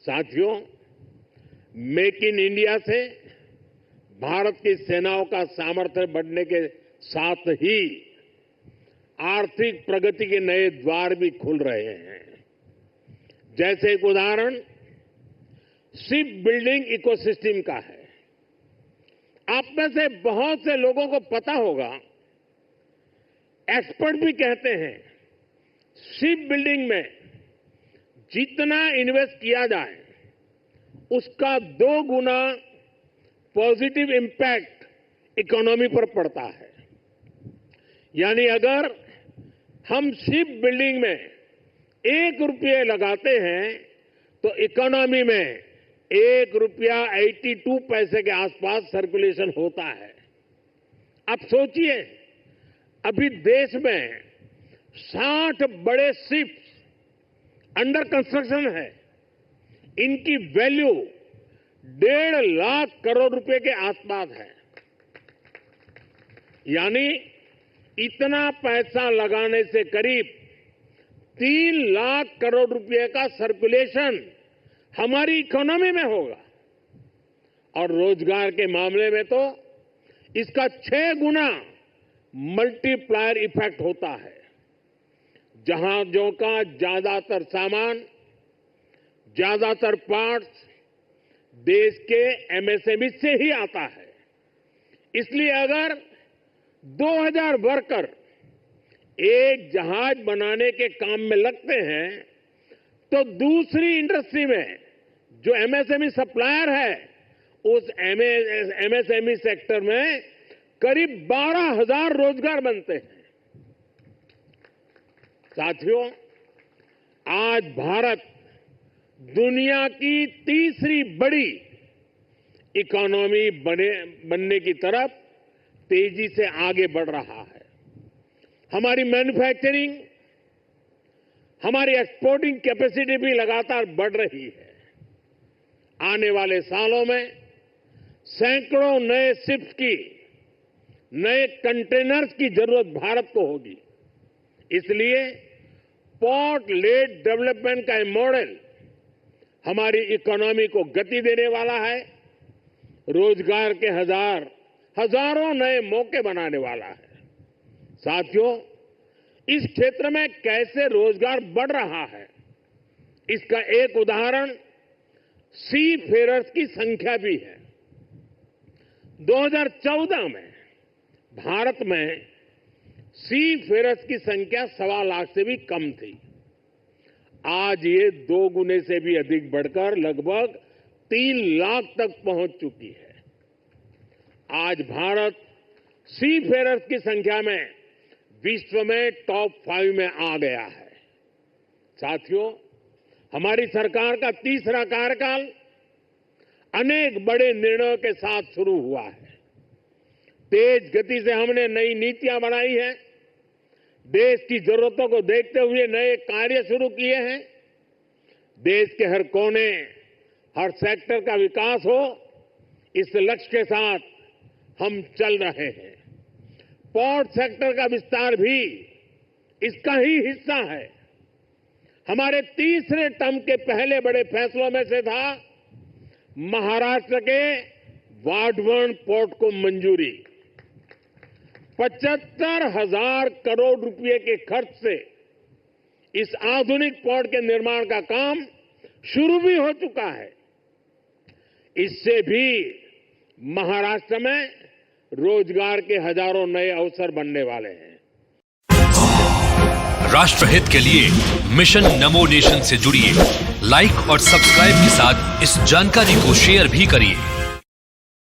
साथियों, make in India से भारत की सेनाओं का सामर्थ्य बढ़ने के साथ ही आर्थिक प्रगति के नए द्वार भी खुल रहे हैं। जैसे एक उदाहरण शिप बिल्डिंग इकोसिस्टम का है। आप में से बहुत से लोगों को पता होगा, एक्सपर्ट भी कहते हैं शिप बिल्डिंग में जितना इन्वेस्ट किया जाए उसका 2 गुना पॉजिटिव इंपैक्ट इकोनॉमी पर पड़ता है। यानी अगर हम शिप बिल्डिंग में 1 रुपये लगाते हैं तो इकोनॉमी में 1 रुपया 82 पैसे के आसपास सर्कुलेशन होता है। अब सोचिए, अभी देश में 60 बड़े शिप्स अंडर कंस्ट्रक्शन है। इनकी वैल्यू 1.5 लाख करोड़ रुपए के आसपास है। यानी इतना पैसा लगाने से करीब 3 लाख करोड़ रुपए का सर्कुलेशन हमारी इकोनॉमी में होगा। और रोजगार के मामले में तो इसका 6 गुना मल्टीप्लायर इफेक्ट होता है। जहाजों का ज्यादातर सामान, ज्यादातर पार्ट्स देश के एमएसएमई से ही आता है। इसलिए अगर 2000 वर्कर एक जहाज बनाने के काम में लगते हैं तो दूसरी इंडस्ट्री में जो एमएसएमई सप्लायर है उस एमएसएमई सेक्टर में करीब 12,000 रोजगार बनते हैं। साथियों, आज भारत दुनिया की तीसरी बड़ी इकोनॉमी बनने की तरफ तेजी से आगे बढ़ रहा है। हमारी मैन्युफैक्चरिंग, हमारी एक्सपोर्टिंग कैपेसिटी भी लगातार बढ़ रही है। आने वाले सालों में सैकड़ों नए शिप्स की, नए कंटेनर्स की जरूरत भारत को होगी। इसलिए पोर्ट लेड डेवलपमेंट का मॉडल हमारी इकोनॉमी को गति देने वाला है, रोजगार के हजारों नए मौके बनाने वाला है। साथियों, इस क्षेत्र में कैसे रोजगार बढ़ रहा है, इसका एक उदाहरण सी फेरर्स की संख्या भी है। 2014 में भारत में सी फेरर्स की संख्या 1.25 लाख से भी कम थी। आज ये 2 गुने से भी अधिक बढ़कर लगभग 3 लाख तक पहुंच चुकी है। आज भारत सी फेरर्स की संख्या में विश्व में टॉप 5 में आ गया है। साथियों, हमारी सरकार का तीसरा कार्यकाल अनेक बड़े निर्णयों के साथ शुरू हुआ है। तेज गति से हमने नई नीतियां बनाई हैं, देश की जरूरतों को देखते हुए नए कार्य शुरू किए हैं। देश के हर कोने, हर सेक्टर का विकास हो, इस लक्ष्य के साथ हम चल रहे हैं। पोर्ट सेक्टर का विस्तार भी इसका ही हिस्सा है। हमारे तीसरे टर्म के पहले बड़े फैसलों में से था महाराष्ट्र के वाढवण पोर्ट को मंजूरी। 75,000 करोड़ रुपए के खर्च से इस आधुनिक पोर्ट के निर्माण का काम शुरू भी हो चुका है। इससे भी महाराष्ट्र में रोजगार के हजारों नए अवसर बनने वाले हैं। राष्ट्रहित के लिए मिशन नमो नेशन से जुड़िए। लाइक और सब्सक्राइब के साथ इस जानकारी को शेयर भी करिए।